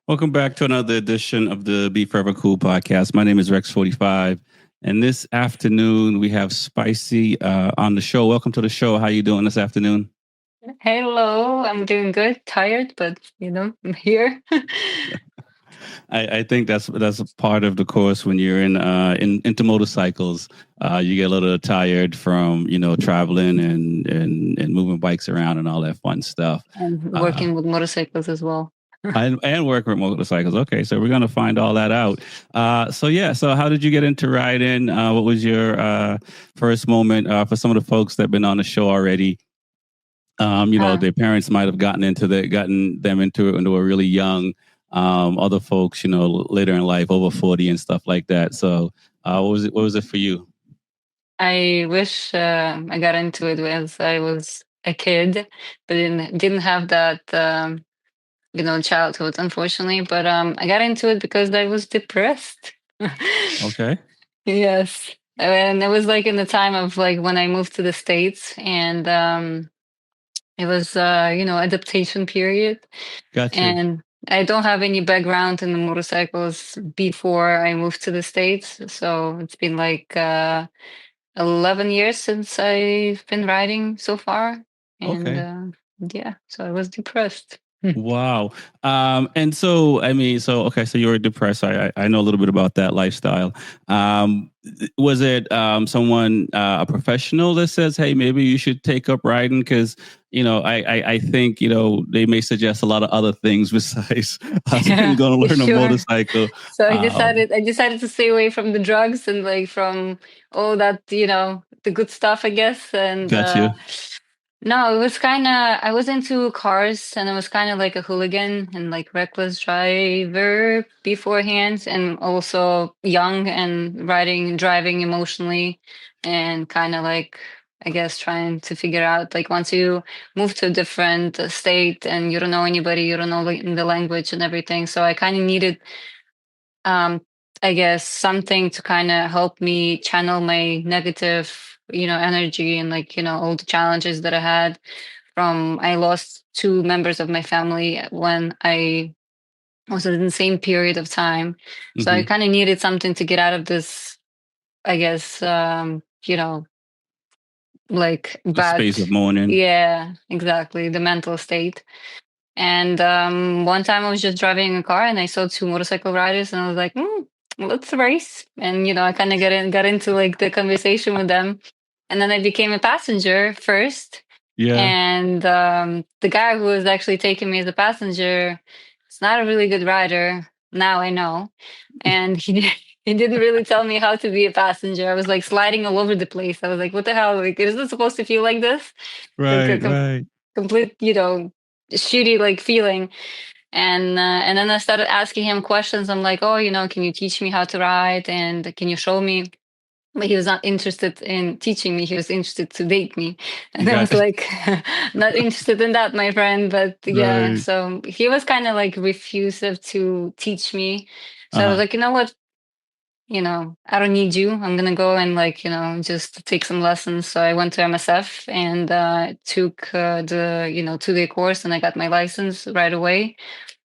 Welcome back to another edition of the B4evaKool Podcast. My name is Rex45, and this afternoon we have Spicy on the show. Welcome to the show. How you doing this afternoon? Hello, I'm doing good. Tired, but I'm here. I think that's a part of the course when you're in into motorcycles. You get a little tired from traveling and moving bikes around and all that fun stuff. And Uh, working with motorcycles as well. and work with motorcycles. Okay, so we're gonna find all that out. So how did you get into riding? What was your first moment? For some of the folks that have been on the show already, Uh, their parents might have gotten them into it when they were really young. Other folks, later in life, over 40 and stuff like that. So, what was it? What was it for you? I wish I got into it when I was a kid, but didn't have that childhood, unfortunately. But I got into it because I was depressed. Okay. Yes, and it was like in the time of like when I moved to the States, and it was adaptation period. Got you. And I don't have any background in the motorcycles before I moved to the States. So it's been like 11 years since I've been riding so far. And Okay. yeah, so I was depressed. Wow. And so, I mean, okay, so you were depressed. I know a little bit about that lifestyle. Was it someone, a professional that says, hey, maybe you should take up riding? Because, I think, they may suggest a lot of other things besides Yeah, going to learn a sure. motorcycle. So I Um, decided I decided to stay away from the drugs and like from all that, the good stuff, I guess. And got you. no, it was kind of I was into cars and I was kind of like a hooligan and like reckless driver beforehand and also young and driving emotionally and kind of like I guess trying to figure out like once you move to a different state and you don't know anybody, you don't know the language and everything. So I kind of needed um, I guess something to kind of help me channel my negative, energy and like, all the challenges that I had from I lost two members of my family when I was in the same period of time. So I Hmm. kind of needed something to get out of this, I guess, like A bad, space of mourning. yeah, exactly, the mental state. And one time I was just driving a car and I saw two motorcycle riders and I was like, let's race. And I kind of got into like the conversation with them. And then I became a passenger first. Yeah. And the guy who was actually taking me as a passenger is not a really good rider. Now I know. And he didn't really tell me how to be a passenger. I was like sliding all over the place. I was like, what the hell? Like, is it supposed to feel like this? Like a Right, right. complete, shitty like feeling. And then I started asking him questions. I'm like, oh, can you teach me how to ride and can you show me? But he was not interested in teaching me. He was interested to date me. And I Got was like, not interested in that, my friend. But yeah, right. so he was kind of like refusive to teach me. So I was Uh-huh. like, you know what? I don't need you. I'm gonna go and like, just take some lessons. So I went to MSF and took the, 2-day course and I got my license right away.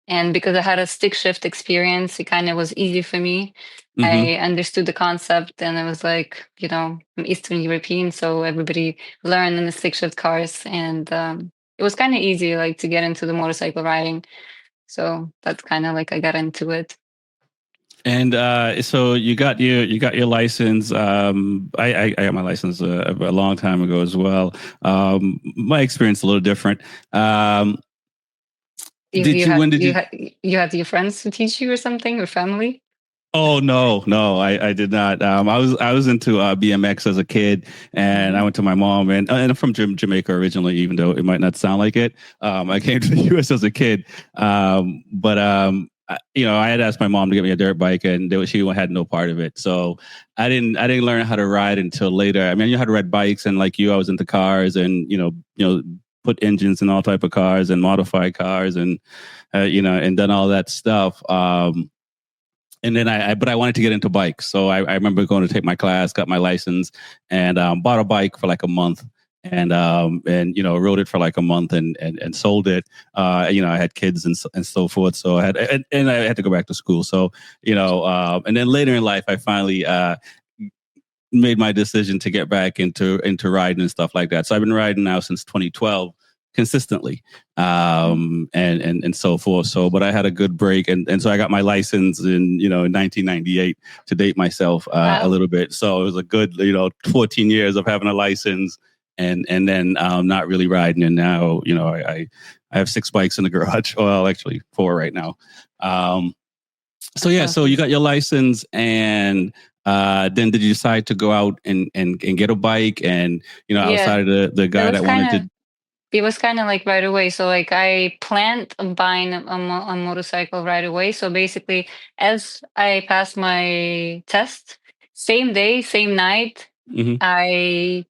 And because I had a stick shift experience, it kind of was easy for me. Hmm. I understood the concept and I was like, I'm Eastern European, so everybody learned in the stick shift cars. And it was kind of easy like to get into the motorcycle riding. So that's kind of like I got into it. And so you got your license. I got my license a long time ago as well. My experience a little different. You Did you you? had When did you you? had you had your friends to teach you or something or family? Oh no, no, I did not. I was into BMX as a kid, and I Hmm. went to my mom, and I'm from Jamaica originally, even though it might not sound like it. I came to the U.S. as a kid, but I had asked my mom to get me a dirt bike, and she had no part of it. So I didn't learn how to ride until later. I mean, I knew how to ride bikes, and like you, I was into cars, and put engines in all type of cars and modify cars, and and done all that stuff. And then but I wanted to get into bikes. So I remember going to take my class, got my license, and bought a bike for like a month. and rode it for like a month and sold it. I had kids and so forth, so I had and I had to go back to school. So and then later in life, I finally made my decision to get back into riding and stuff like that. So I've been riding now since 2012 consistently, and so forth. So, but I had a good break, and so I got my license in 1998 to date myself a little bit. So it was a good 14 years of having a license, and then not really riding. And now I have 6 bikes in the garage. Well, actually 4 right now. So yeah, so you got your license, and then did you decide to go out and get a bike? And outside of the guy that wanted to. It was kind of like right away. So like I planned on buying a motorcycle right away. So basically, as I passed my test, same day, same night, I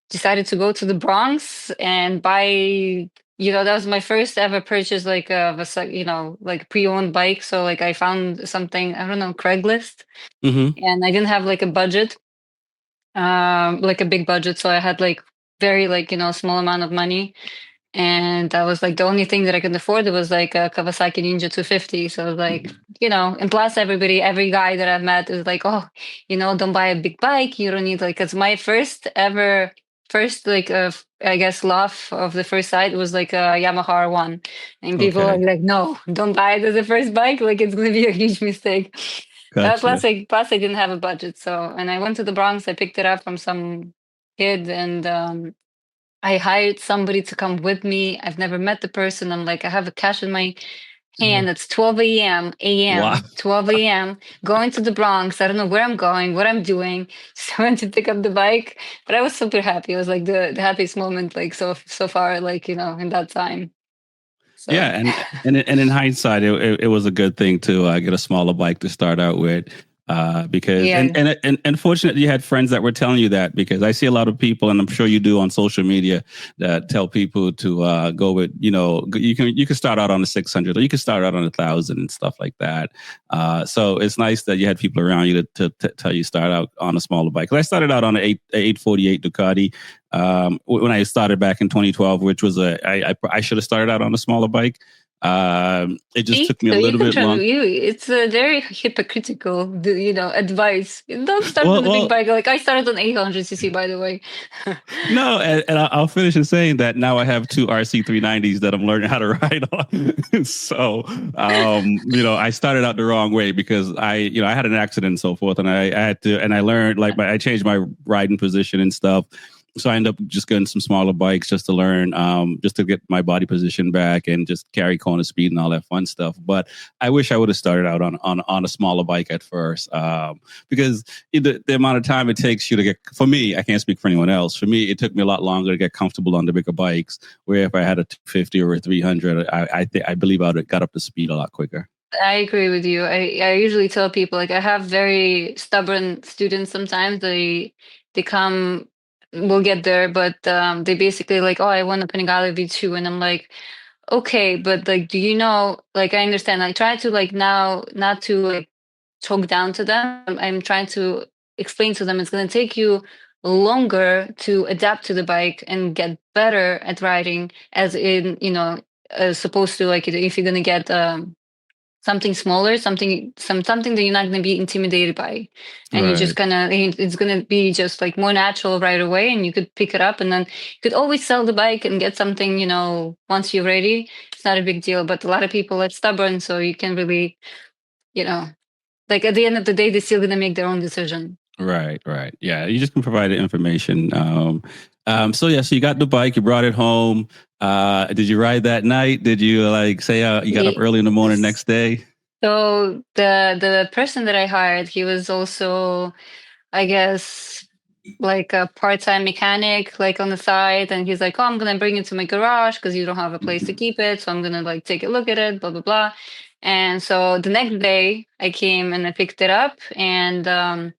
decided to go to the Bronx and buy. That was my first ever purchase, like like pre-owned bike. So like I found something, I don't know, Craigslist, and I didn't have like a budget, like a big budget. So I had like very like small amount of money, and that was like the only thing that I could afford. It was like a Kawasaki Ninja 250. So it was like and plus every guy that I've met is like, oh, don't buy a big bike, you don't need, like, it's my first like I guess love of the first sight was like a Yamaha R1, and people are like, no, don't buy it as a first bike, like it's gonna be a huge mistake. Gotcha. Plus I didn't have a budget, so, and I went to the Bronx, I picked it up from some kid, and I hired somebody to come with me. I've never met the person. I'm like, I have a cash in my hand. It's 12 a.m. Wow. 12 a.m. going to the Bronx. I don't know where I'm going, what I'm doing. Just went to pick up the bike, but I was super happy. It was like the happiest moment, like so far, like in that time. So. Yeah, and in hindsight, it was a good thing to get a smaller bike to start out with. Because and fortunately you had friends that were telling you that, because I see a lot of people, and I'm sure you do on social media, that tell people to go with, you can start out on a 600, or you can start out on 1,000 and stuff like that. So it's nice that you had people around you to tell you start out on a smaller bike. Because I started out on an 848 Ducati when I started back in 2012, which was I should have started out on a smaller bike. It just took me a little bit long. It's a very hypocritical, advice. Don't start with a big bike. Like I started on 800cc, by the way. No, and I'll finish in saying that now I have 2 RC390s that I'm learning how to ride on. So, I started out the wrong way because I had an accident and so forth, and I had to, and I learned, like, I changed my riding position and stuff. So I ended up just getting some smaller bikes just to learn, just to get my body position back and just carry corner speed and all that fun stuff. But I wish I would have started out on a smaller bike at first, because the amount of time it takes you to get, for me, I can't speak for anyone else. For me, it took me a lot longer to get comfortable on the bigger bikes, where if I had a 250 or a 300, I believe I would have got up to speed a lot quicker. I agree with you. I usually tell people, like, I have very stubborn students sometimes. They come, we'll get there, but they basically like, oh, I want a Panigale V2, and I'm like, okay, but like, do you know, like, I understand. I try to, like, now not to like talk down to them. I'm trying to explain to them it's going to take you longer to adapt to the bike and get better at riding, as in, as opposed to, like, if you're going to get something smaller, something that you're not going to be intimidated by, and you're just gonna, it's going to be just like more natural right away, and you could pick it up, and then you could always sell the bike and get something, once you're ready. It's not a big deal. But a lot of people are stubborn, so you can really, like, at the end of the day, they're still going to make their own decision. Right. Yeah, you just can provide the information. So you got the bike, you brought it home. Did you ride that night? Did you, like, say you got up early in the morning next day? So the person that I hired, he was also, I guess, like a part-time mechanic, like, on the side, and he's like, oh, I'm gonna bring it to my garage because you don't have a place to keep it, so I'm gonna, like, take a look at it, blah blah blah. And so the next day I came and I picked it up, and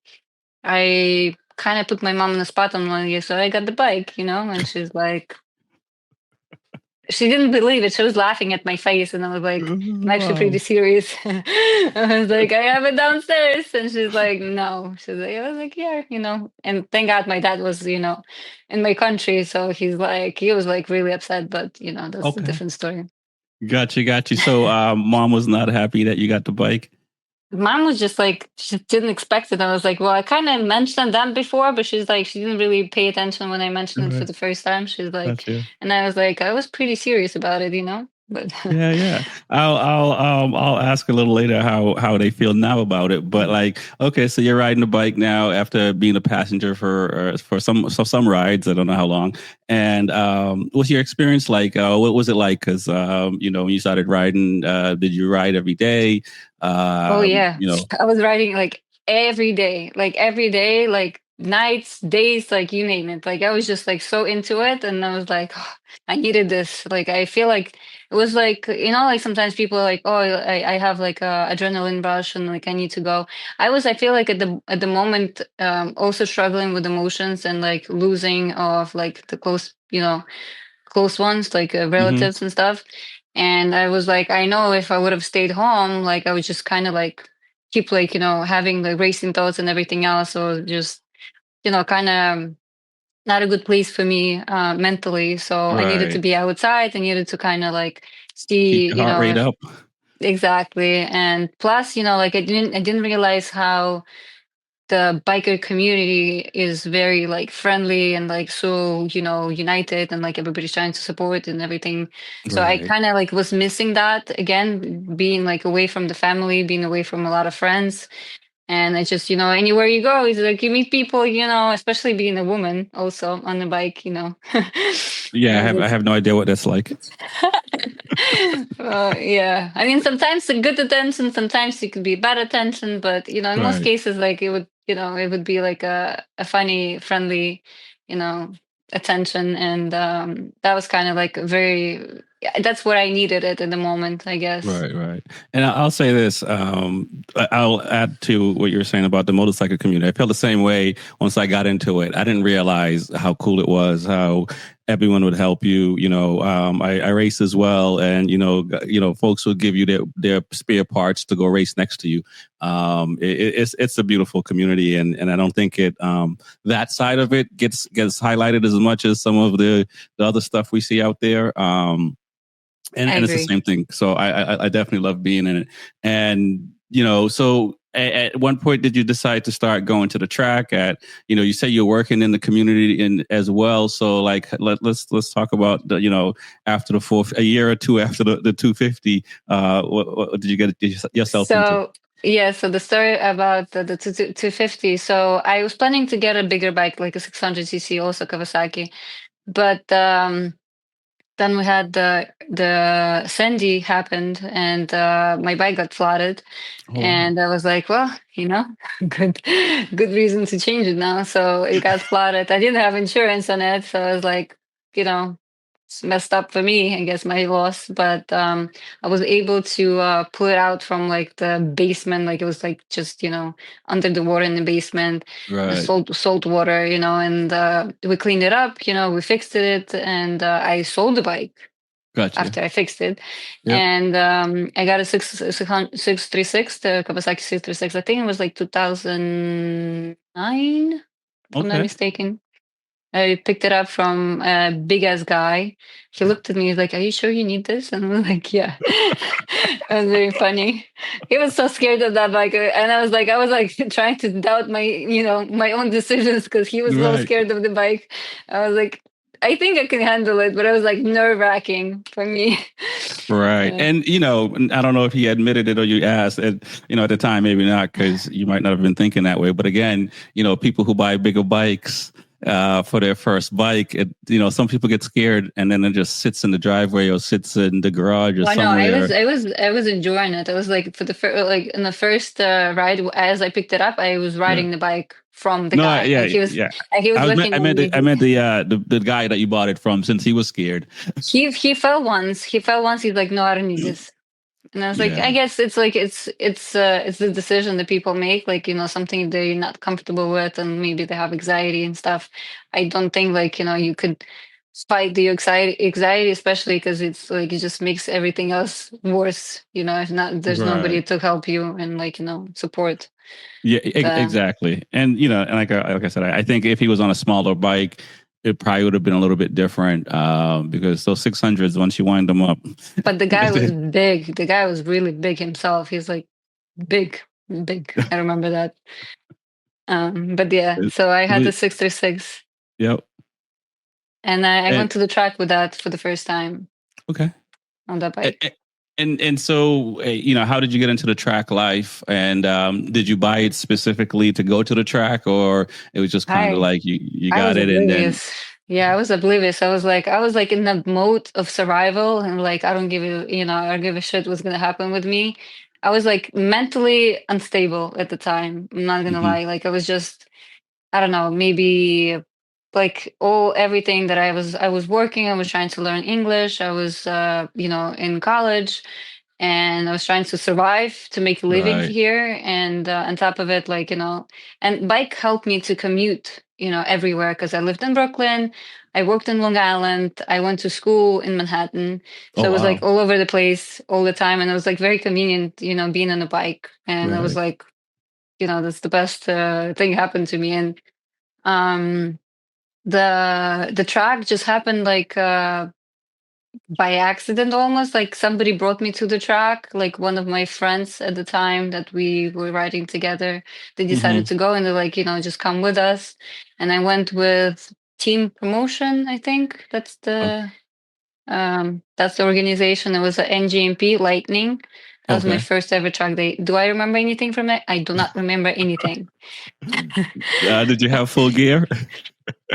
I kind of put my mom on the spot. I'm like, so I got the bike, and she's like, she didn't believe it. She was laughing at my face, and I was like, I'm actually pretty Wow. serious. I was like, I have it downstairs. And she's like, no. She's like, I was like, yeah, And thank God my dad was, in my country. So he was like really upset, but that's a Okay. different story. Got you. So, mom was not happy that you got the bike. Mom was just like, she didn't expect it. I was like, well, I kind of mentioned that before, but she's like, she didn't really pay attention when I mentioned it for Right. the first time. She's like, Gotcha. and I was like, I was pretty serious about it. But Yeah. I'll ask a little later how they feel now about it. But like, okay, so you're riding the bike now after being a passenger for some rides. I don't know how long. And what's your experience like? What was it like? Because when you started riding, did you ride every day? oh yeah, You know, I was riding like every day, like nights, days, like you name it. Like I was just like so into it, and I was like, "Oh, I needed this." Like I feel like it was like like sometimes people are like, oh, I have like a adrenaline rush, and like I need to go. I feel like at the moment, also struggling with emotions and like losing of like the close ones, like hmm relatives and stuff. And I was like, I know if I would have stayed home, like I would just kind of like keep like, having the racing thoughts and everything else. So just, kind of not a good place for me mentally. So I needed to right. be outside. I needed to kind of like Keep see, your heart rate if up. exactly. And plus, like I didn't realize how the biker community is very like friendly and like so united, and like everybody's trying to support and everything. So I Right. kind of like was missing that again, being like away from the family, being away from a lot of friends. And it's just anywhere you go is like you meet people, especially being a woman also on the bike. Yeah, And I it's have no idea what that's like. yeah, I mean, sometimes a good attention, sometimes it could be bad attention, but in most Right. cases, like it would be like a funny, friendly, you know, attention, and that was kind of like very. Yeah, that's what I needed it in the moment, I guess. Right. And I'll say this. I'll add to what you were saying about the motorcycle community. I felt the same way once I got into it. I didn't realize how cool it was, how everyone would help you. I race as well, and folks would give you their spare parts to go race next to you. It's a beautiful community, and I don't think that side of it gets highlighted as much as some of the other stuff we see out there. And I and it's the agree. same thing. So I definitely love being in it. And so at one point, did you decide to start going to the track? You say you're working in the community in as well. So like let's talk about after a year or two after the 250. What did you get yourself into? So yeah, so the story about the 250. So I was planning to get a bigger bike, like a 600cc, also Kawasaki, but then we had the Sandy happened, and my bike got flooded, Oh wow! and I was like, well, good good reason to change it now. So it got flooded. I didn't have insurance on it, so I was like, you know, it's messed up for me, I guess, my loss. But I was able to pull it out from like the basement, like it was like just under the water in the basement, Right, salt water, and we cleaned it up, we fixed it, and I sold the bike gotcha. after I fixed it. Yep. And I got a 636, the Kawasaki 636. I think it was like 2009, if I'm not Okay. mistaken. I picked it up from a big ass guy. He looked at me, he's like, are you sure you need this? And I was like, yeah. It was very funny. He was so scared of that bike. And I was like trying to doubt my own decisions because he was so Right. scared of the bike. I was like, I think I can handle it, but it was like nerve wracking for me. Right. Yeah. And, I don't know if he admitted it or you asked, and, at the time, maybe not, because you might not have been thinking that way. But again, people who buy bigger bikes for their first bike, some people get scared and then it just sits in the driveway or sits in the garage or Well, no, I somewhere. was, I was, I was enjoying it. I was like for the like in the first ride as I picked it up, I was Yeah. riding the bike from the No, guy. yeah, Like he was, yeah. like he was looking I at meant me. I meant the guy that you bought it from since he was scared. He fell once. He fell once. He's like, no, I don't need this. And I was like, I Yeah. guess it's like it's the decision that people make, like something they're not comfortable with, and maybe they have anxiety and stuff. I don't think like you could fight the anxiety, especially because it's like it just makes everything else worse. If not, there's nobody Right. to help you and support Yeah, the. exactly. And and like I said, I think if he was on a smaller bike, it probably would have been a little bit different because those 600s, once you wind them up, But the guy was big. The guy was really big himself. He's like big, big. I remember that. But yeah, so I had the 636, yep. and I And, went to the track with that for the first time okay. on that bike. And so how did you get into the track life? And did you buy it specifically to go to the track, or it was just kind of I like you I got was it and then oblivious. Yeah, I was oblivious. I was like in the mode of survival, and like I don't give a shit what's gonna happen with me. I was like mentally unstable at the time. I'm not gonna Mhm. lie. Like I was just, I don't know, maybe like all everything that I was working. I was trying to learn English. I was in college, and I was trying to survive to make a living Right. here. And on top of it, and bike helped me to commute, everywhere because I lived in Brooklyn. I worked in Long Island. I went to school in Manhattan. Oh So it was like wow. all over the place all the time. And it was like very convenient, being on a bike. And it was Right. like, that's the best thing happened to me. And um, the track just happened like by accident almost. Like somebody brought me to the track, like one of my friends at the time that we were riding together. They decided Hmm. to go, and they're like, just come with us. And I went with Team Promotion, I think that's the organization. It was a NGMP Lightning. That was my Okay. first ever track day. Do I remember anything from it? I do not remember anything. Did you have full gear?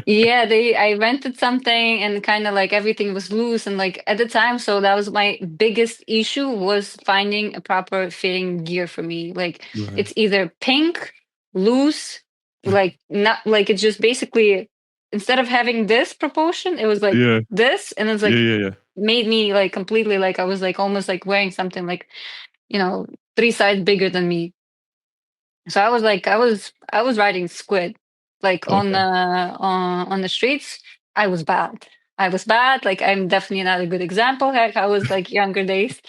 Yeah, I rented something, and kind of like everything was loose, and like at the time, so that was my biggest issue, was finding a proper fitting gear for me. Like Right. it's either pink, loose, like not like it's just basically, instead of having this proportion, it was like Yeah. this, and it's Yeah. like Yeah. Yeah. made me like completely, like I was like almost like wearing something like, you know, three sizes bigger than me. So I was riding squid, like Okay. on the streets. I was bad. I was bad. Like I'm definitely not a good example. Like I was like younger days.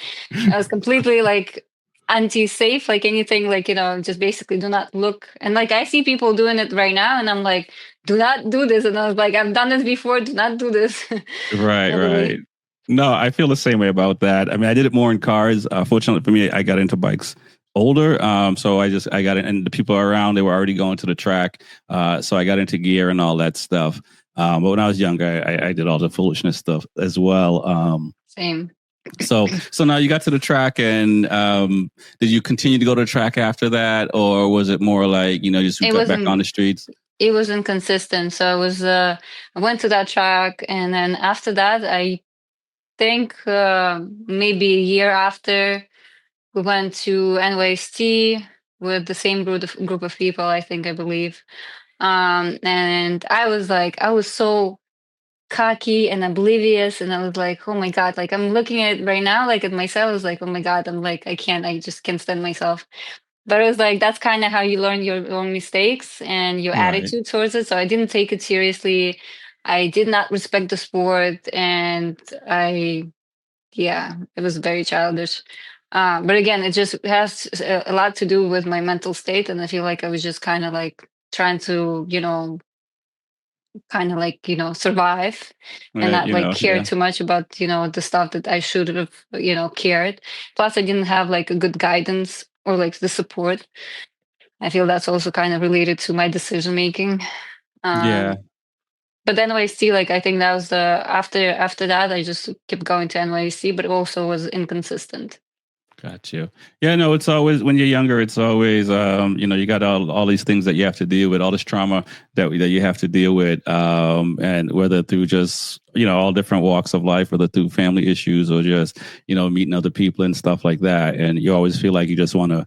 I was completely like anti-safe. Like anything, like just basically do not look. And like I see people doing it right now, and I'm like, do not do this. And I was like, I've done this before. Do not do this. Right. Right. Heavily. No, I feel the same way about that. I mean, I did it more in cars. Fortunately for me, I got into bikes older. So I got it, and the people around, they were already going to the track. So I got into gear and all that stuff. But when I was younger, I did all the foolishness stuff as well. Same. So now you got to the track, and did you continue to go to the track after that, or was it more like just you It got back on the wasn't. streets? It was inconsistent. So I went to that track, and then after that, I think maybe a year after, we went to NYC with the same group of people, I believe. And I was so cocky and oblivious, and I was like, oh my God, like I'm looking at it right now, like at myself, I was like, oh my God, I'm like, I just can't stand myself. But it was like, that's kind of how you learn your own mistakes and your Right. attitude towards it. So I didn't take it seriously. I did not respect the sport, and yeah, it was very childish. But again, it just has a lot to do with my mental state, and I feel like I was just kind of like trying to, kind of like survive, and Right. not like care Yeah. too much about the stuff that I should have cared. Plus, I didn't have like a good guidance or like the support. I feel that's also kind of related to my decision making. Yeah. Um, but NYC, like I think that was the after that, I just kept going to NYC, but it also was inconsistent. Got you. Yeah, no, it's always when you're younger, it's always you got all these things that you have to deal with, all this trauma that you have to deal with, and whether through just all different walks of life, whether through family issues or just meeting other people and stuff like that, and you always feel like you just want to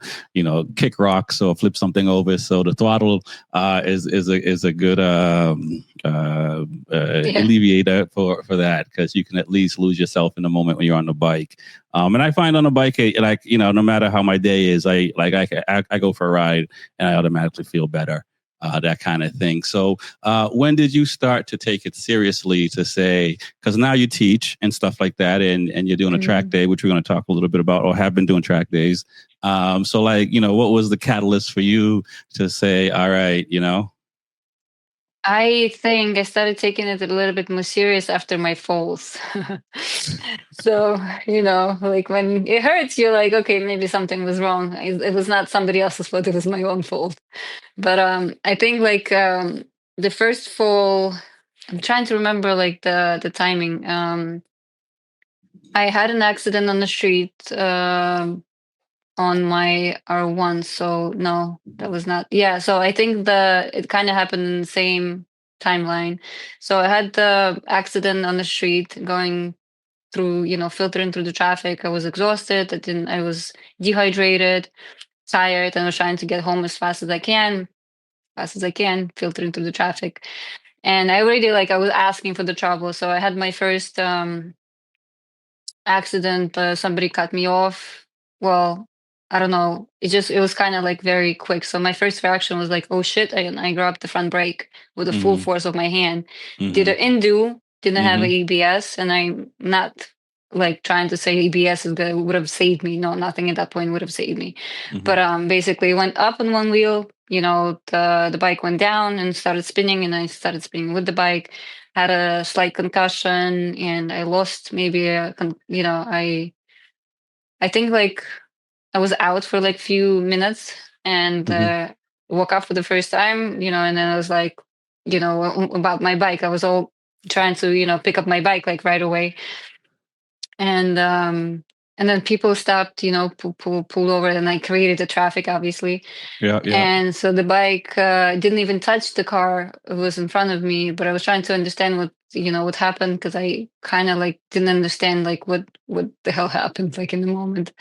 kick rocks or flip something over. So the throttle is a good Yeah. alleviator for that, because you can at least lose yourself in the moment when you're on the bike. And I find on a bike, no matter how my day is, I go for a ride and I automatically feel better. that kind of thing. So when did you start to take it seriously to say, because now you teach and stuff like that, and you're doing a track day, which we're going to talk a little bit about, or have been doing track days. So like, what was the catalyst for you to say, all right, I think I started taking it a little bit more serious after my falls. So, like when it hurts, you're like, okay, maybe something was wrong. It was not somebody else's fault, it was my own fault. But I think like the first fall, I'm trying to remember like the timing. I had an accident on the street on my R1. So no, that was not. Yeah, so I think it kind of happened in the same timeline. So I had the accident on the street going through, filtering through the traffic. I was exhausted. I was dehydrated, tired, and I was trying to get home as fast as I can, filtering through the traffic. And I already I was asking for the trouble. So I had my first accident. Somebody cut me off. Well, I don't know. It was kind of like very quick. So my first reaction was like, oh shit. And I grabbed the front brake with the full force of my hand. Did an undo, didn't have ABS. And I'm not like trying to say ABS would have saved me. No, nothing at that point would have saved me. But basically went up on one wheel, the bike went down and started spinning, and I started spinning with the bike. Had a slight concussion, and I lost maybe I think like I was out for like few minutes, and woke up for the first time, and then I was like, about my bike. I was all trying to, pick up my bike like right away. And then people stopped, pulled over, and I created the traffic, obviously. Yeah. And so the bike didn't even touch the car. It was in front of me, but I was trying to understand what happened, because I kind of like didn't understand like what the hell happened like in the moment.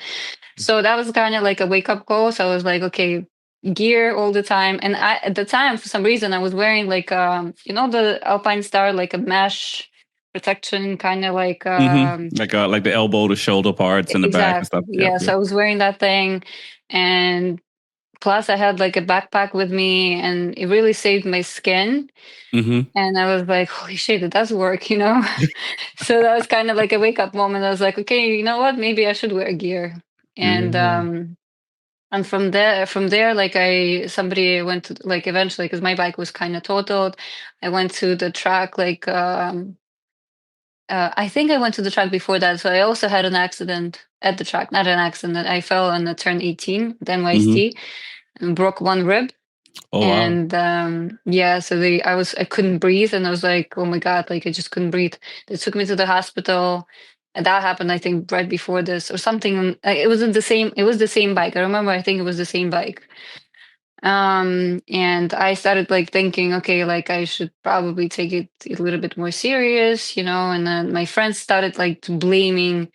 So that was kind of like a wake up call. So I was like, okay, gear all the time. And at the time, for some reason, I was wearing like the Alpine Star, like a mesh protection, kind of like like the elbow to shoulder parts in the back and exactly. stuff. Yeah, so I was wearing that thing, and plus I had like a backpack with me, and it really saved my skin. And I was like, holy shit, it does work. So that was kind of like a wake up moment. I was like, okay, you know what, maybe I should wear gear. And and from there, like somebody went to, like, eventually, because my bike was kind of totaled, I went to the track, like I think I went to the track before that. So I also had an accident at the track. Not an accident. I fell on the turn 18, the NYST, and broke one rib. Oh, wow. And yeah, so I couldn't breathe, and I was like, oh my God, like I just couldn't breathe. They took me to the hospital, and that happened, I think, right before this or something. It was the same bike. I remember, I think it was the same bike. And I started like thinking, okay, like I should probably take it a little bit more serious, and then my friends started like blaming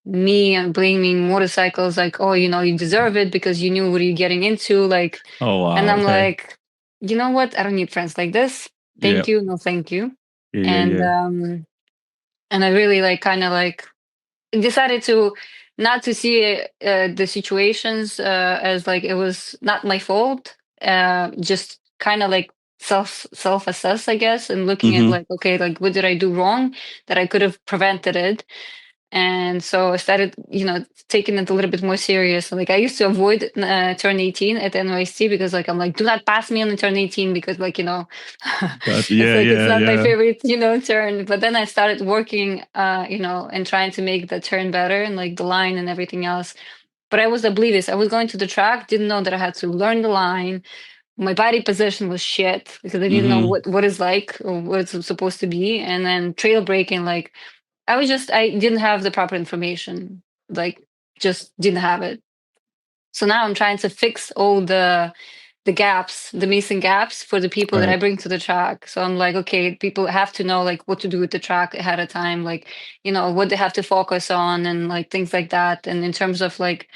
me and blaming motorcycles, like, oh, you deserve it because you knew what you're getting into, like. Oh, wow. And I'm Okay. like, you know what? I don't need friends like this. Yeah. Thank you. No, thank you. Yeah. And I really like kind of like decided to not to see the situations as like it was not my fault. Just kind of like self assess, I guess, and looking at like, okay, like what did I do wrong that I could have prevented it. And so I started, taking it a little bit more serious. Like I used to avoid turn 18 at NYC, because like I'm like, do not pass me on the turn 18, because like, it's not my favorite, turn. But then I started working, and trying to make the turn better, and like the line and everything else. But I was oblivious. I was going to the track, didn't know that I had to learn the line. My body position was shit, because I didn't know what it's like or what it's supposed to be. And then trail breaking, like I didn't have the proper information, like just didn't have it. So now I'm trying to fix all the gaps, the missing gaps for the people that I bring to the track. So I'm like, okay, people have to know like what to do with the track ahead of time, like, what they have to focus on and like things like that. And in terms of like,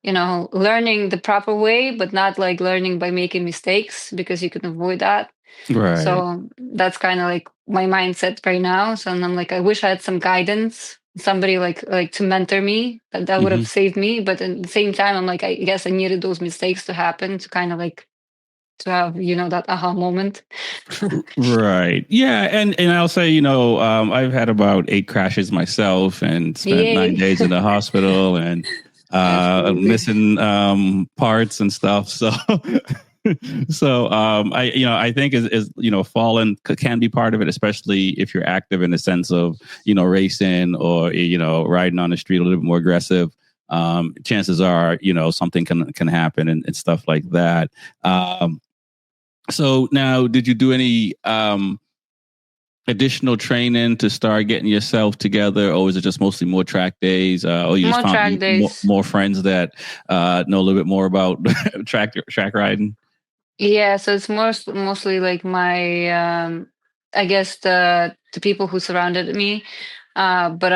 learning the proper way, but not like learning by making mistakes, because you can avoid that. Right. So that's kind of like my mindset right now. So I'm like, I wish I had some guidance, somebody like to mentor me. That would have saved me. But at the same time, I'm like, I guess I needed those mistakes to happen to kind of like to have, that aha moment. Right. Yeah. And I'll say, I've had about 8 crashes myself and spent 9 Yay. days in the hospital and That's crazy. missing parts and stuff. So I think is falling can be part of it, especially if you're active in the sense of, racing or, riding on the street a little bit more aggressive. Chances are, something can happen and stuff like that. So now, did you do any additional training to start getting yourself together, or is it just mostly more track days? Or you just More track found days. more friends that know a little bit more about track riding? Yeah, so it's mostly like my I guess the people who surrounded me. But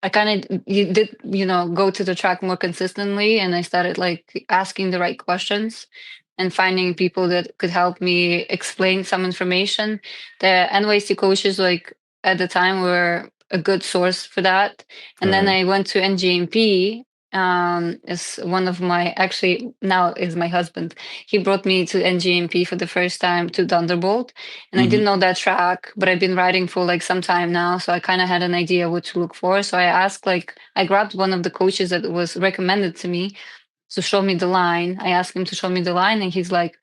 I kind of you did go to the track more consistently, and I started like asking the right questions and finding people that could help me explain some information. The NYC coaches like at the time were a good source for that. And then Right. I went to NGMP. Is one of my actually now is my husband. He brought me to NGMP for the first time to Thunderbolt, and I Mm-hmm. didn't know that track, but I've been riding for like some time now, so I kind of had an idea what to look for. So I asked, like, I grabbed one of the coaches that was recommended to me to show me the line. I asked him to show me the line, and he's like,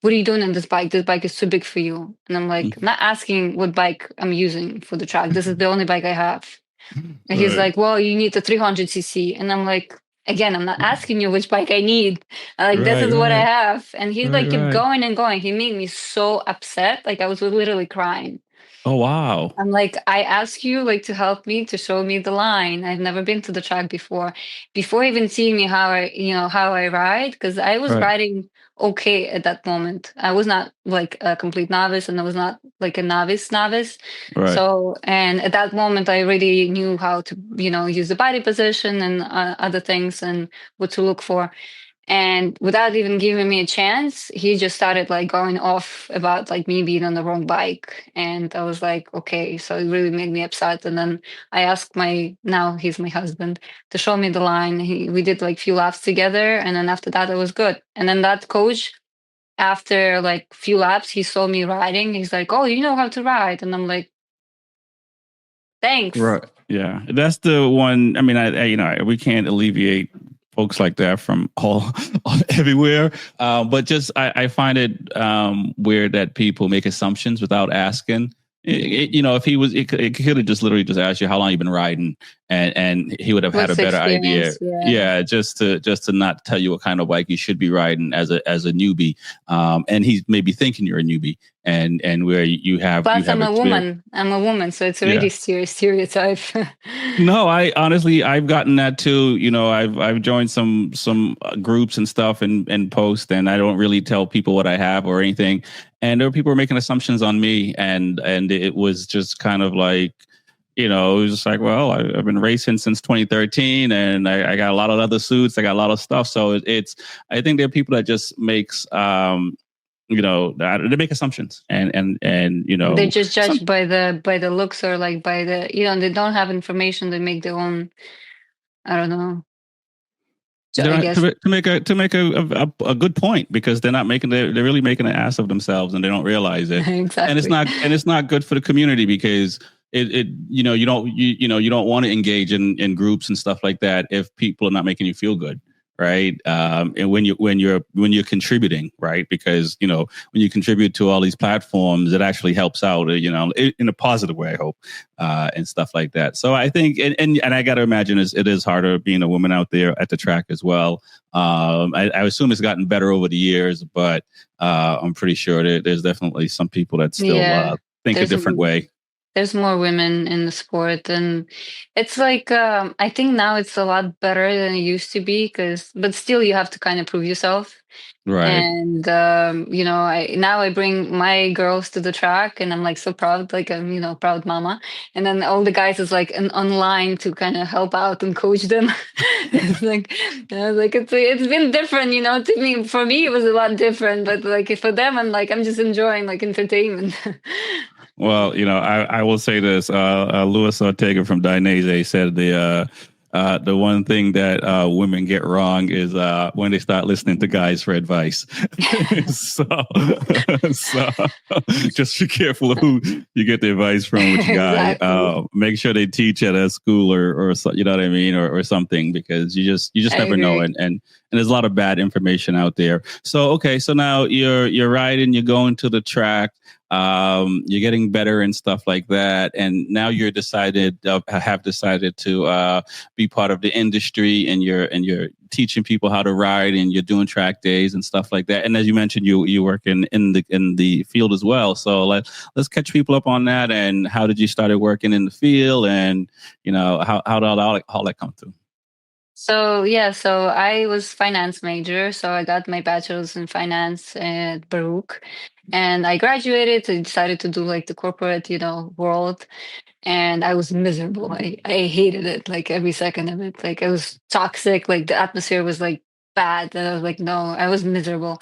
"What are you doing on this bike? This bike is too big for you." And I'm like, I'm not asking what bike I'm using for the track. This is the only bike I have. And he's Right. like, "Well, you need the 300cc." And I'm like, again, I'm not asking you which bike I need. I'm like, this Right. is what I Right. have. And he Right. like kept Right. going and going. He made me so upset. Like I was literally crying. Oh wow. I'm like, I ask you like to help me to show me the line. I've never been to the track before even seeing me how I ride, because I was Right. riding okay at that moment. I was not like a complete novice, and I was not like a novice. Right. So, and at that moment, I already knew how to use the body position and other things and what to look for. And without even giving me a chance, he just started like going off about like me being on the wrong bike. And I was like, okay, so it really made me upset. And then I asked now he's my husband, to show me the line. We did like few laps together. And then after that, it was good. And then that coach, after like few laps, he saw me riding. He's like, "Oh, you know how to ride." And I'm like, "Thanks." Right. Yeah. That's the one. I mean, we can't alleviate folks like that from all everywhere. But just I find it weird that people make assumptions without asking. If he was, it could have just literally just asked you how long you've been riding, and he would have had a What's better idea. experience? Yeah. Yeah, just to not tell you what kind of bike you should be riding as a newbie, and he's maybe thinking you're a newbie, and where you have Plus, I'm a experience. woman. I'm a woman, so it's Yeah. already stereotype. No, I honestly I've gotten that too. I've joined some groups and stuff and post, and I don't really tell people what I have or anything. And there were people were making assumptions on me, and it was just kind of like, it was just like, well, I've been racing since 2013, and I got a lot of other suits, I got a lot of stuff. So I think there are people that just makes they make assumptions and They just judge by the looks, or like by the they don't have information. They make their own. I don't know. I guess to make a good point, because they're really making an ass of themselves and they don't realize it. exactly. And it's not good for the community, because you don't want to engage in groups and stuff like that if people are not making you feel good, right? And when you're contributing, right? Because when you contribute to all these platforms, it actually helps out, in a positive way, I hope, and stuff like that. So I think, and I got to imagine it is harder being a woman out there at the track as well. I assume it's gotten better over the years, but I'm pretty sure there's definitely some people that still think a different way. There's more women in the sport, and it's like I think now it's a lot better than it used to be, but still you have to kind of prove yourself. Right. And I bring my girls to the track, and I'm like so proud, like I'm proud mama. And then all the guys is like online to kind of help out and coach them. It's like it's been different, to me. For me, it was a lot different, but like for them, I'm just enjoying like entertainment. Well, I will say this. Luis Ortega from Dainese said the one thing that women get wrong is when they start listening to guys for advice. so, so just be careful of who you get the advice from, which guy. Exactly. Make sure they teach at a school or you know what I mean, or something, because you just I never know, agree. and there's a lot of bad information out there. So okay, so now you're riding, you're going to the track. You're getting better and stuff like that, and now have decided to be part of the industry, and you're teaching people how to ride, and you're doing track days and stuff like that. And as you mentioned, you work in the field as well. So let's catch people up on that. And how did you started working in the field, and how did all that come through? So yeah, so I was finance major, so I got my bachelor's in finance at Baruch, and I graduated. I decided to do like the corporate, world, and I was miserable. I hated it, like every second of it. Like it was toxic. Like the atmosphere was like bad, and I was like, no, I was miserable,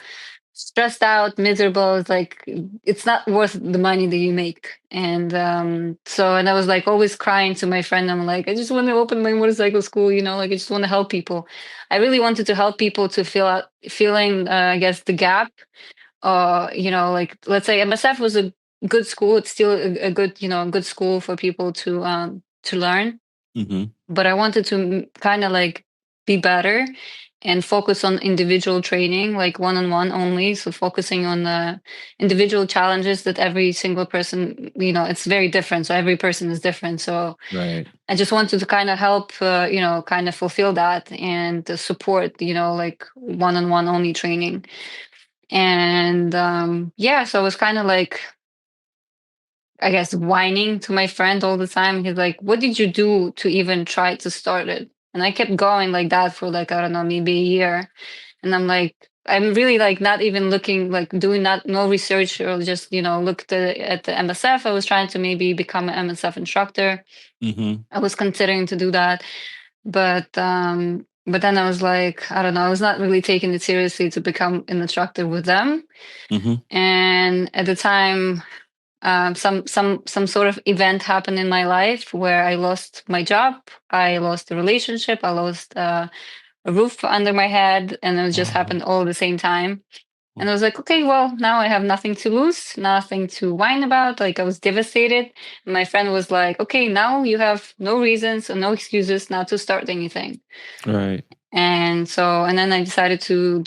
stressed out, miserable. It's like it's not worth the money that you make. And and I was like always crying to my friend. I'm like, I just want to open my motorcycle school, like I just want to help people. I really wanted to help people to feeling I guess the gap. Like let's say MSF was a good school. It's still a good, good school for people to learn. Mm-hmm. But I wanted to kind of like be better and focus on individual training, like one on one only. So focusing on the individual challenges that every single person, it's very different. So every person is different. So Right. I just wanted to kind of help, kind of fulfill that and support, like one on one only training. And so I was kind of like, I guess, whining to my friend all the time. He's like, "What did you do to even try to start it?" And I kept going like that for like, I don't know, maybe a year. And I'm like, I'm really like not even looking, like doing not no research, or just, looked at the MSF. I was trying to maybe become an MSF instructor. Mm-hmm. I was considering to do that. But then I was like, I don't know, I was not really taking it seriously to become an instructor with them. Mm-hmm. And at the time, some sort of event happened in my life where I lost my job, I lost a relationship, I lost a roof under my head, and it just Wow. happened all at the same time. And I was like, okay, well, now I have nothing to lose, nothing to whine about. Like I was devastated. And my friend was like, okay, now you have no reasons and no excuses now to start anything. Right. And then I decided to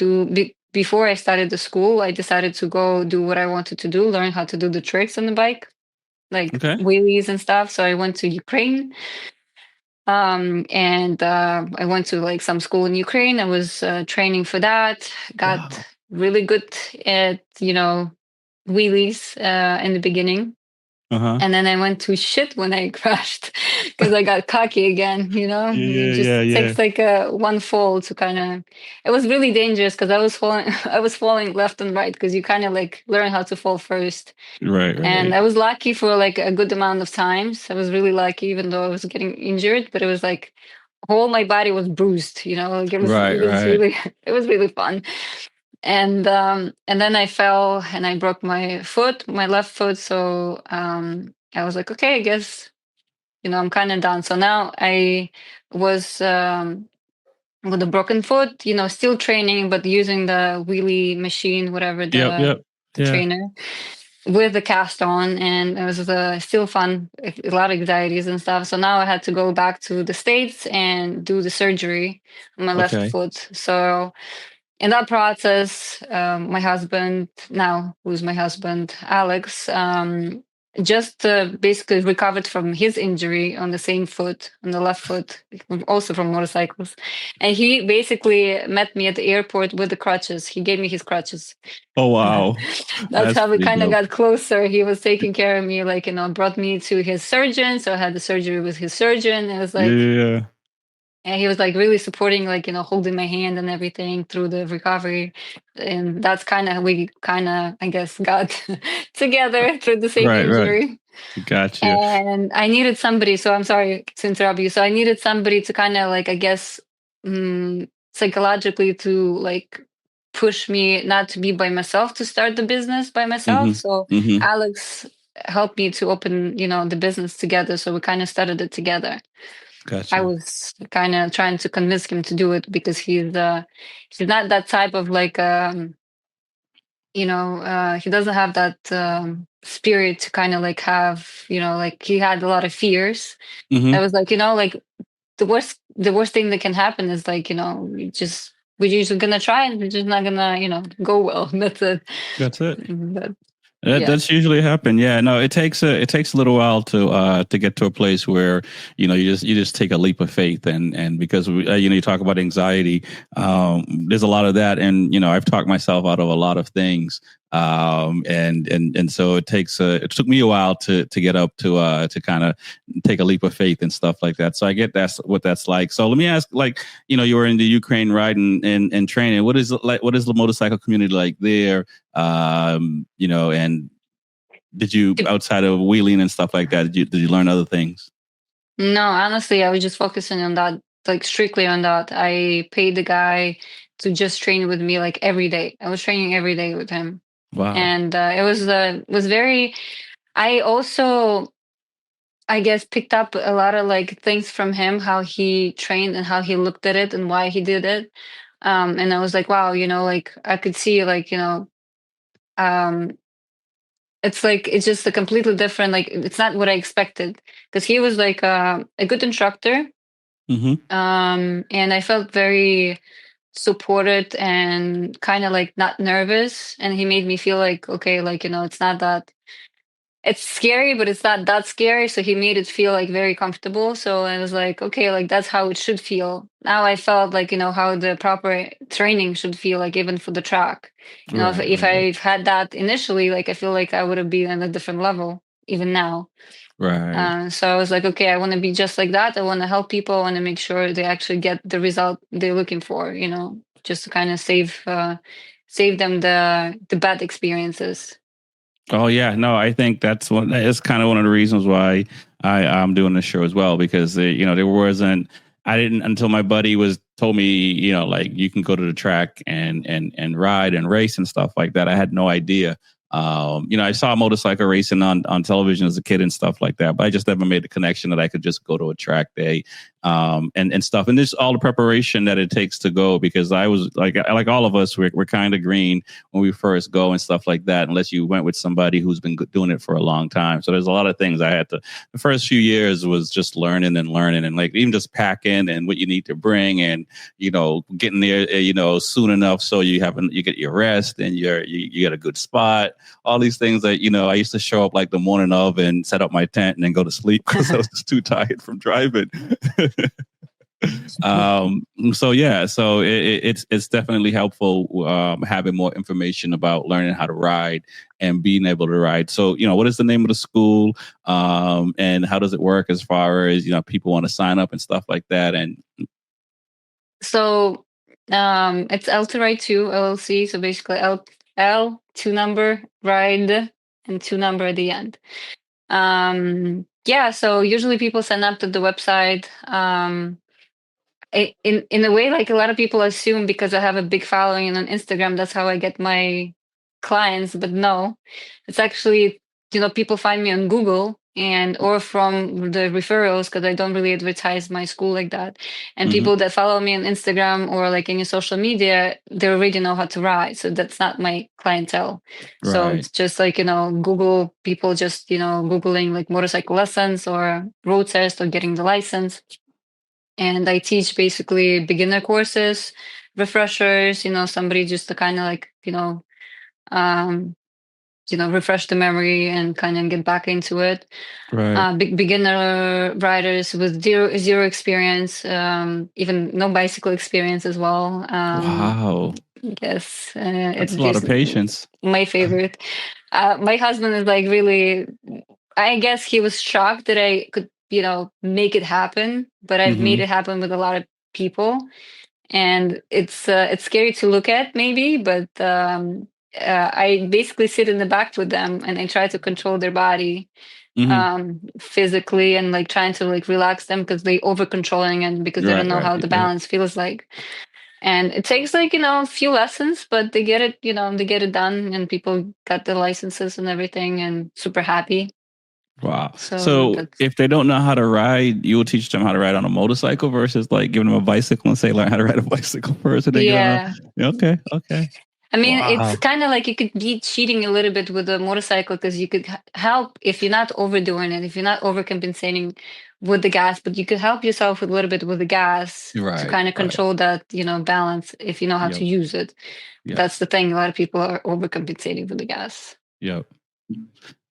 before I started the school, I decided to go do what I wanted to do, learn how to do the tricks on the bike, like Okay. wheelies and stuff. So I went to Ukraine. And I went to like some school in Ukraine. I was training for that, got Wow. really good at, wheelies in the beginning. Uh-huh. And then I went to shit when I crashed because I got cocky again, It Yeah. just Yeah. takes like a one fall to kind of, it was really dangerous because I was falling, I was falling left and right because you kind of like learn how to fall first. Right. And Right. I was lucky for like a good amount of times. I was really lucky, even though I was getting injured, but it was like whole my body was bruised, like Right. it was Right. really, it was really fun. And then I fell and I broke my foot, my left foot. So I was like, okay, I guess, I'm kind of done. So now I was with a broken foot, still training, but using the wheelie machine, whatever Yep. Yep. the Yeah. trainer, with the cast on, and it was still fun, a lot of anxieties and stuff. So now I had to go back to the States and do the surgery on my left Okay. foot. So in that process, my husband, now who's my husband, Alex, just basically recovered from his injury on the same foot, on the left foot, also from motorcycles. And he basically met me at the airport with the crutches. He gave me his crutches. Oh wow. That's That's how we pretty kind of dope. got closer. He was taking care of me, like, brought me to his surgeon. So I had the surgery with his surgeon. It was Yeah. like, Yeah. and he was like really supporting, like, holding my hand and everything through the recovery. And that's kind of, we kind of, I guess, got together through the same Right. Right. injury. Gotcha. And I needed somebody, so I'm sorry to interrupt you. So I needed somebody to kind of like, I guess, psychologically to like push me not to be by myself, to start the business by myself. Mm-hmm. So Mm-hmm. Alex helped me to open, the business together. So we kind of started it together. I Gotcha. was kind of trying to convince him to do it because he's not that type of like he doesn't have that spirit to kind of like have, like he had a lot of fears. I Hmm. was like, like the worst thing that can happen is like, we're just gonna try and we're just not gonna, go well. That's it. That's it. But yeah. That's usually happen. Yeah, no, it takes a little while to get to a place where you just take a leap of faith, and because you talk about anxiety, there's a lot of that, and I've talked myself out of a lot of things, and so it took me a while to get up to kind of take a leap of faith and stuff like that. So I get that's what that's like. So let me ask, like, you were in the Ukraine riding and training. What is it like? What is the motorcycle community like there? And did you, outside of wheeling and stuff like that, did you learn other things? No, honestly, I was just focusing on that, like strictly on that. I paid the guy to just train with me like every day. I was training every day with him, Wow. and it was very. I also, I guess, picked up a lot of like things from him, how he trained and how he looked at it and why he did it. And I was like, wow, like I could see like, um, it's like it's just a completely different, like it's not what I expected because he was like a good instructor. Mm-hmm. And I felt very supported and kind of like not nervous. And he made me feel like, okay, like, it's not that it's scary, but it's not that scary. So he made it feel like very comfortable. So I was like, okay, like that's how it should feel. Now I felt like, how the proper training should feel like, even for the track. If, Right, if right, I've had that initially, like I feel like I would have been on a different level even now. right. So I was like, okay, I want to be just like that. I want to help people. I want to make sure they actually get the result they're looking for. Just to kind of save them the bad experiences. Oh yeah, no, I think that's kind of one of the reasons why I'm doing this show as well, because there wasn't, I didn't, until my buddy was told me, like, you can go to the track and ride and race and stuff like that. I had no idea. I saw motorcycle racing on television as a kid and stuff like that, but I just never made the connection that I could just go to a track day, and stuff. And there's all the preparation that it takes to go, because I was like all of us, we're kind of green when we first go and stuff like that, unless you went with somebody who's been doing it for a long time. So there's a lot of things I had to, the first few years was just learning and like even just packing and what you need to bring, and getting there soon enough so you get your rest and you get a good spot, all these things that I used to show up like the morning of and set up my tent and then go to sleep because I was just too tired from driving. So yeah, so it's definitely helpful, having more information about learning how to ride and being able to ride. So what is the name of the school, and how does it work as far as people want to sign up and stuff like that? And So it's L to Ride 2 LLC. So basically L two number ride and two number at the end. Yeah, so usually people sign up to the website. In a way, like a lot of people assume because I have a big following on Instagram, that's how I get my clients. But no, it's actually, people find me on Google and or from the referrals because I don't really advertise my school like that. And mhm, people that follow me on Instagram or like any social media, they already know how to ride. So that's not my clientele. So right, it's just like, Google people just, Googling like motorcycle lessons or road test or getting the license. And I teach basically beginner courses, refreshers, somebody just to kind of like, um, refresh the memory and kind of get back into it. right. Beginner riders with zero experience, even no bicycle experience as well. Wow, Yes, that's it's a lot just of patience. my favorite. My husband is like really, I guess he was shocked that I could, make it happen, but I've made Hmm. it happen with a lot of people. And it's scary to look at maybe, but I basically sit in the back with them and I try to control their body Hmm. physically and like trying to like relax them because they over controlling and because they don't Right, know right. how the Yeah. balance feels like. And it takes like, a few lessons, but they get it, they get it done and people got the licenses and everything and super happy. Wow. So So that's if they don't know how to ride, you will teach them how to ride on a motorcycle versus like giving them a bicycle and say learn how to ride a bicycle first and then get on a. yeah. Yeah, okay. Okay. I mean, it's Wow. kind of like you could be cheating a little bit with the motorcycle because you could help if you're not overdoing it, if you're not overcompensating with the gas, but you could help yourself a little bit with the gas to Right. kind of Right. control that, balance if you know how to Yep. use it. Yep. That's the thing. A lot of people are overcompensating with the gas. Yep.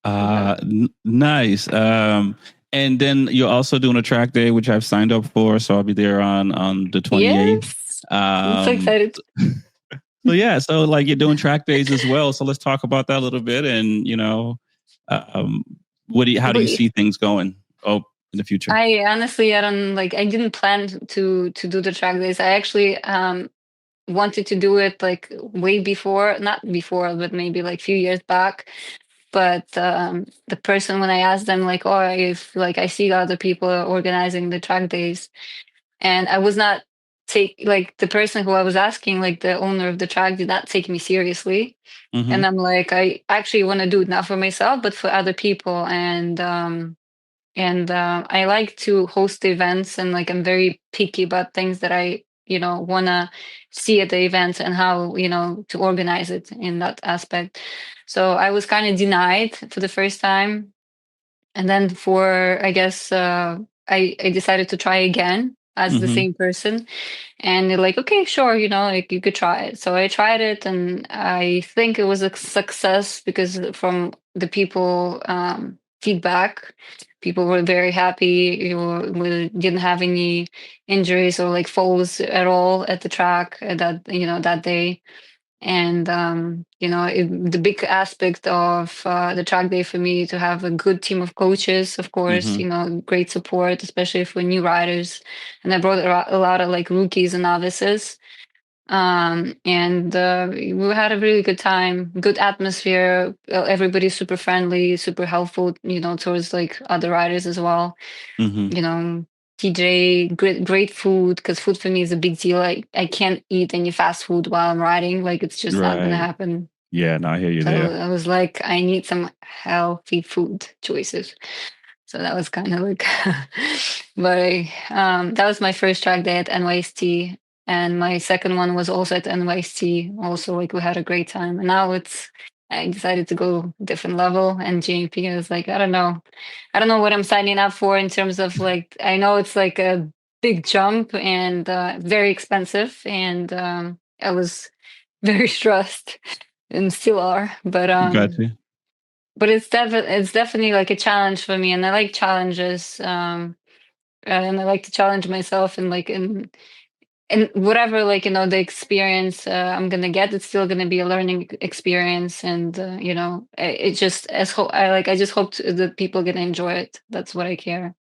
But Nice. And then you're also doing a track day, which I've signed up for, so I'll be there on the 28th. yes, I'm so Um, excited. so yeah, so like you're doing track days as well. So let's talk about that a little bit, and um, how do you We- see things going? Oh, in the future. I honestly, I don't like. I didn't plan to do the track days. I actually wanted to do it like way before, not before, but maybe like few years back. But the person, when I asked them like, oh, if like I see other people organizing the track days, and I was not take like the person who I was asking, like the owner of the track, did not take me seriously. Mm-hmm. And I'm like, I actually want to do it not for myself, but for other people. And I like to host events, and like I'm very picky about things that I want to see at the events and how to organize it in that aspect. So I was kind of denied for the first time, and then for I guess I decided to try again as the Mm-hmm. same person, and they're like, okay, sure, like you could try it. So I tried it, and I think it was a success because from the people feedback, people were very happy. We didn't have any injuries or like falls at all at the track that day. And the big aspect of the track day for me to have a good team of coaches, of course, Mm-hmm. great support, especially for new riders. And I brought a lot of like rookies and novices. And we had a really good time, good atmosphere. Everybody's super friendly, super helpful, towards like other riders as well. Mm-hmm. you know TJ, great food, because food for me is a big deal. I can't eat any fast food while I'm riding, like it's just not gonna Right. happen. Yeah. No, I hear you So there. I was like, I need some healthy food choices. So that was kind of like, but that was my first track day at NYST, and my second one was also at NYST. Also, like we had a great time, and now I decided to go different level. And JP, I was like, I don't know what I'm signing up for in terms of like, I know it's like a big jump and very expensive, and I was very stressed and still are, Gotcha. but it's definitely like a challenge for me, and I like challenges, and I like to challenge myself, and like in whatever, like the experience I'm gonna get, it's still gonna be a learning experience. And it just I just hope that people gonna enjoy it. That's what I care.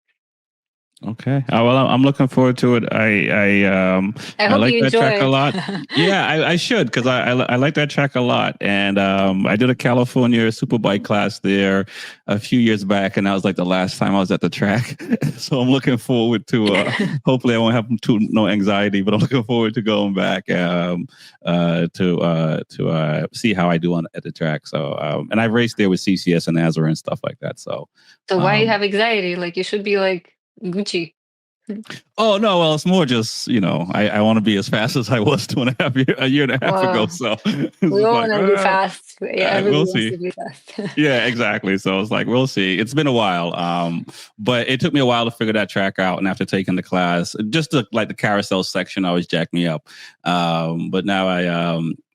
Okay. Well, I'm looking forward to it. I I hope like you that enjoy track a it. lot. Yeah, I should because I like that track a lot. And I did a California Superbike class there a few years back, and that was like the last time I was at the track. So I'm looking forward to. Hopefully, I won't have no anxiety, but I'm looking forward to going back to see how I do at the track. So and I've raced there with CCS and Azure and stuff like that. So. So why you Um, have anxiety? Like you should be like Gucci. Oh no! Well, it's more just I want to be as fast as I was a year and a half ago. Well, So we it's all like, want to be fast. Yeah, everybody we'll wants see. to be fast. Yeah, exactly. So it's like we'll see. It's been a while, but it took me a while to figure that track out. And after taking the class, just the carousel section always jacked me up. But now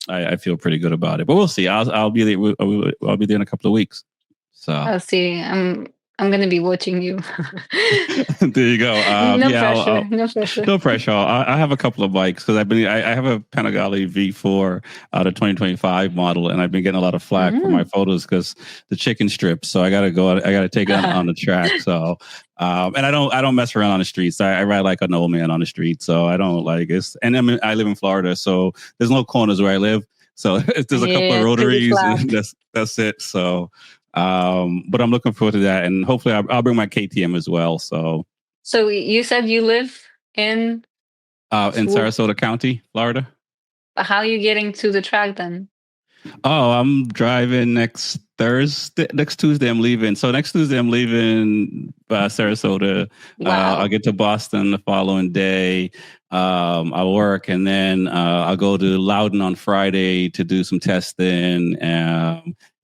I feel pretty good about it. But we'll see. I'll be there. I'll be there in a couple of weeks. So I'll see. I'm gonna be watching you. there you go. No Yeah, pressure. No pressure. no pressure. I have a couple of bikes because I have a Panigale V4 the 2025 model, and I've been getting a lot of flack for my Mm. photos because the chicken strips. So I got to take it on the track. So and I don't mess around on the streets. I ride like an old man on the street. So I don't like it's. And I live in Florida, so there's no corners where I live. So there's a couple of Yeah, pretty rotaries, flat. and that's it. So. But I'm looking forward to that, and hopefully I'll bring my KTM as well. So You said you live in in Sarasota County, Florida. how are you getting to the track then? Oh, I'm driving next Tuesday. I'm leaving. So next Tuesday, I'm leaving Sarasota. I'll Wow. get to Boston the following day. I'll work, and then I'll go to Loudon on Friday to do some testing.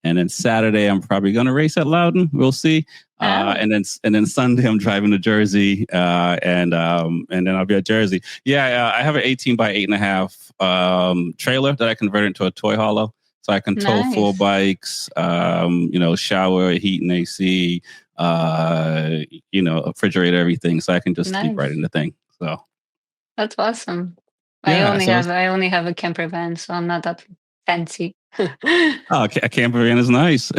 And then Saturday, I'm probably going to race at Loudon. We'll see. Oh, And then Sunday, I'm driving to Jersey, and then I'll be at Jersey. Yeah, I have an 18 by 8.5 trailer that I converted into a toy hauler. So I can tow full nice. bikes, shower, heat and AC, refrigerator, everything. So I can just sleep right Nice. in the thing. So That's awesome. I yeah, only so have I only have a camper van, so I'm not that fancy. a camper van is nice.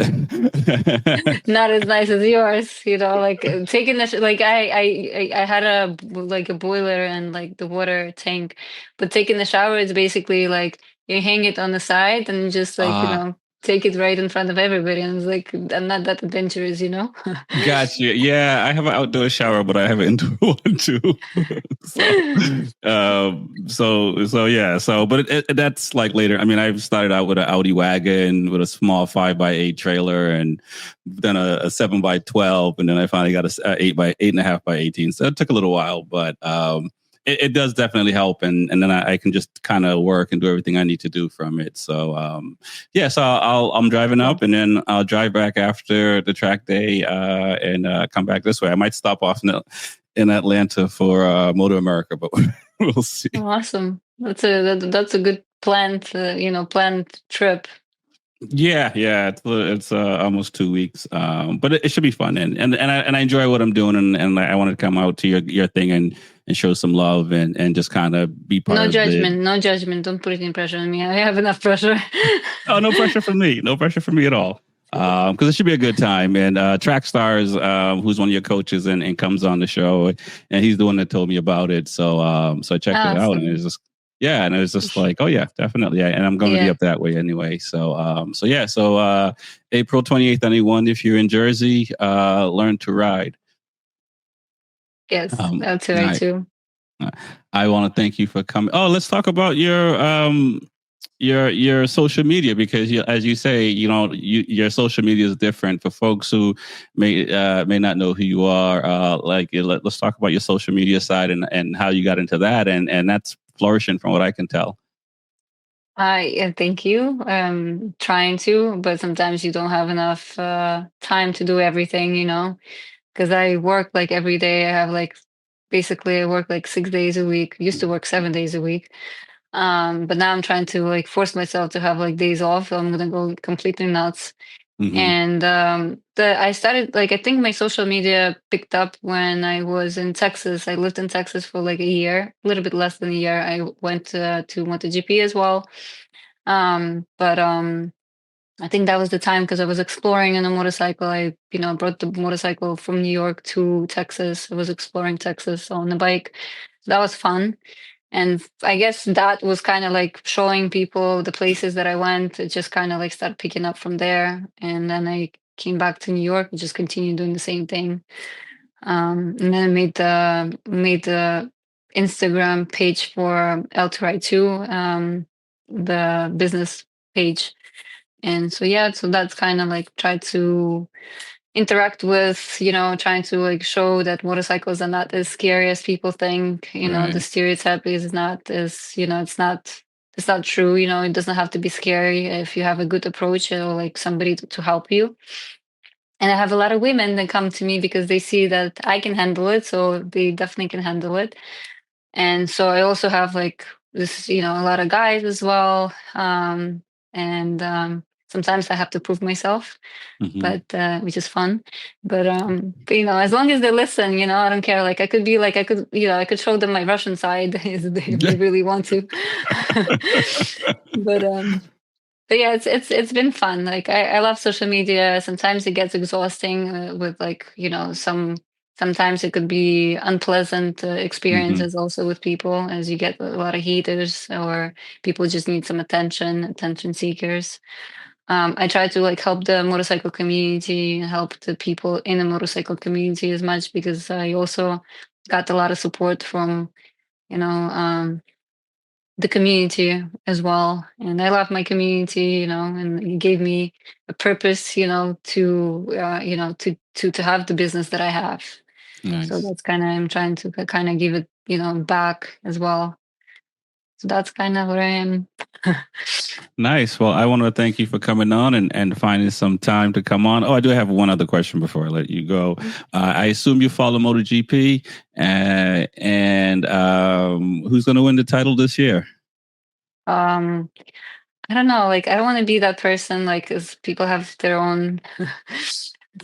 Not as nice as yours, like taking like I had like a boiler and like the water tank, but taking the shower is basically like you hang it on the side and just like, uh, take it right in front of everybody. And it's like I'm not that adventurous. Gotcha. Yeah, I have an outdoor shower, but I have an indoor one too. so, so yeah. So, but that's like later. I mean, I've started out with an Audi wagon with a small 5x8 trailer, and then a 7x12, and then I finally got a 8.5 by 18. So it took a little while, but it does definitely help, and then I can just kind of work and do everything I need to do from it. So yeah, so I'm driving Yeah. up, and then I'll drive back after the track day, and come back this way. I might stop off in Atlanta for Motor America, but we'll see. Awesome. That's a good planned trip. Yeah, it's almost 2 weeks, but it should be fun, and I enjoy what I'm doing, and I wanted to come out to your thing and show some love and just kind of be part No of the. judgment, no judgment. Don't put any pressure on me. I have enough pressure. Oh, no pressure from me. No pressure from me at all. Because it should be a good time. And Track Stars, who's one of your coaches and comes on the show, and he's the one that told me about it. So I checked it out, and it Awesome. was just and it was just like, oh yeah, definitely. Yeah, and I'm going to be Yeah. up that way anyway. So yeah, so April 28th, anyone, if you're in Jersey, learn to ride. Yes, Um, that's right I too. I want to thank you for coming. Oh, let's talk about your social media, because as you say, your social media is different for folks who may not know who you are. Let's talk about your social media side and how you got into that, and that's flourishing from what I can tell. Yeah, thank you. Trying to, but sometimes you don't have enough time to do everything. Because I work like every day. I have like basically I work like 6 days a week. Used to work 7 days a week. But now I'm trying to like force myself to have like days off. I'm gonna go completely nuts. Mm-hmm. And the I started like I think my social media picked up when I was in Texas. I lived in Texas for like a year, a little bit less than a year. I went to MotoGP as well. But I think that was the time because I was exploring in a motorcycle. I brought the motorcycle from New York to Texas. I was exploring Texas on the bike. That was fun. And I guess that was kind of like showing people the places that I went. It just kind of like started picking up from there. And then I came back to New York and just continued doing the same thing. And then I made the Instagram page for L2I2, the business page. And so yeah, so that's kind of like try to interact with, trying to like show that motorcycles are not as scary as people think. The Right. stereotype is not as, it's not true. It doesn't have to be scary if you have a good approach or like somebody to help you. And I have a lot of women that come to me because they see that I can handle it, so they definitely can handle it. And so I also have like this, a lot of guys as well. And sometimes I have to prove myself, Mm-hmm. but which is fun. But as long as they listen, I don't care. Like I could be like I could show them my Russian side if they really want to. but but yeah, it's been fun. Like I love social media. Sometimes it gets exhausting with like sometimes it could be unpleasant Mm-hmm. experiences also with people as you get a lot of haters or people just need some attention seekers. I try to like help the motorcycle community, help the people in the motorcycle community as much because I also got a lot of support from you know um, the community as well. And I love my community, and it gave me a purpose, to have the business that I have. So Nice. that's kind of, I'm trying to kind of give it, back as well. So that's kind of where I am. Nice. Well, I want to thank you for coming on and finding some time to come on. Oh, I do have one other question before I let you go. I assume you follow MotoGP, and who's going to win the title this year? Um, I don't know. Like, I don't want to be that person. Like, because people have their own,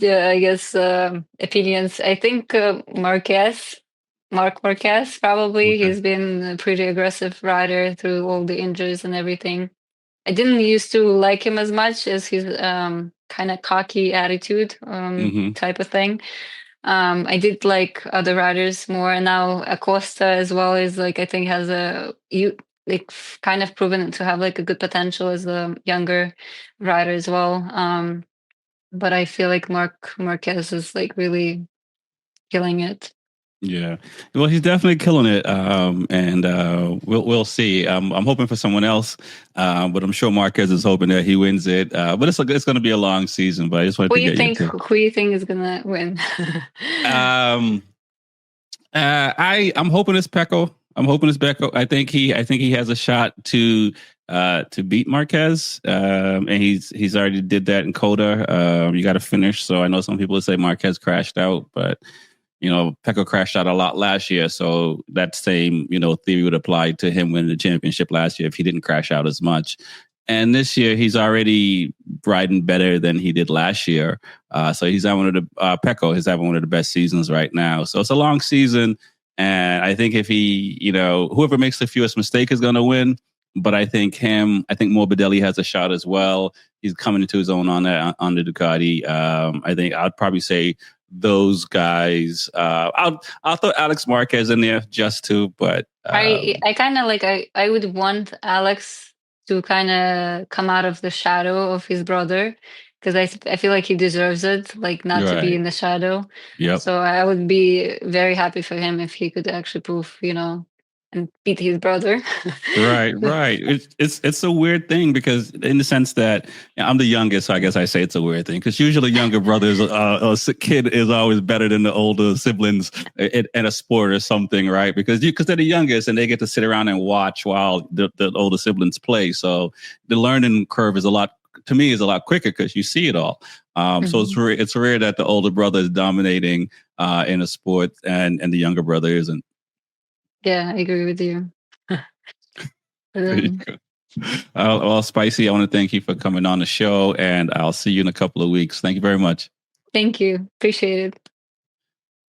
yeah, I guess, opinions. I think Mark Marquez, probably. Okay. He's been a pretty aggressive rider through all the injuries and everything. I didn't used to like him as much as his kind of cocky attitude Mm-hmm. type of thing. I did like other riders more, and now Acosta as well is like, I think has kind of proven to have like a good potential as a younger rider as well. But I feel like Mark Marquez is like really killing it. Yeah, well, he's definitely killing it, and we'll see. I'm hoping for someone else, but I'm sure Marquez is hoping that he wins it. But it's going to be a long season. But I just wanted to get your take. Who you think is gonna win? Um, I'm hoping it's Pecco. I'm hoping it's Pecco. I think he has a shot to beat Marquez. And he's already did that in Coda. You got to finish. So I know some people would say Marquez crashed out, but Pecco crashed out a lot last year. So that same, theory would apply to him winning the championship last year if he didn't crash out as much. And this year, he's already riding better than he did last year. So he's having Pecco is having one of the best seasons right now. So it's a long season. And I think if he, whoever makes the fewest mistake is going to win. But I think Morbidelli has a shot as well. He's coming into his own on the Ducati. I think I'd probably say those guys. I'll throw Alex Marquez in there just to, but I kind of like, I would want Alex to kind of come out of the shadow of his brother, because I feel like he deserves it, like not to be in the shadow. Yep. So I would be very happy for him if he could actually prove, and beat his brother. Right. It's a weird thing because in the sense that I'm the youngest, so I guess I say it's a weird thing because usually younger brothers, a kid is always better than the older siblings in a sport or something, right? Because they're the youngest and they get to sit around and watch while the older siblings play. So the learning curve is a lot quicker because you see it all. So it's rare that the older brother is dominating in a sport and the younger brother isn't. Yeah, I agree with you. Well, Spicy, I want to thank you for coming on the show, and I'll see you in a couple of weeks. Thank you very much. Thank you. Appreciate it.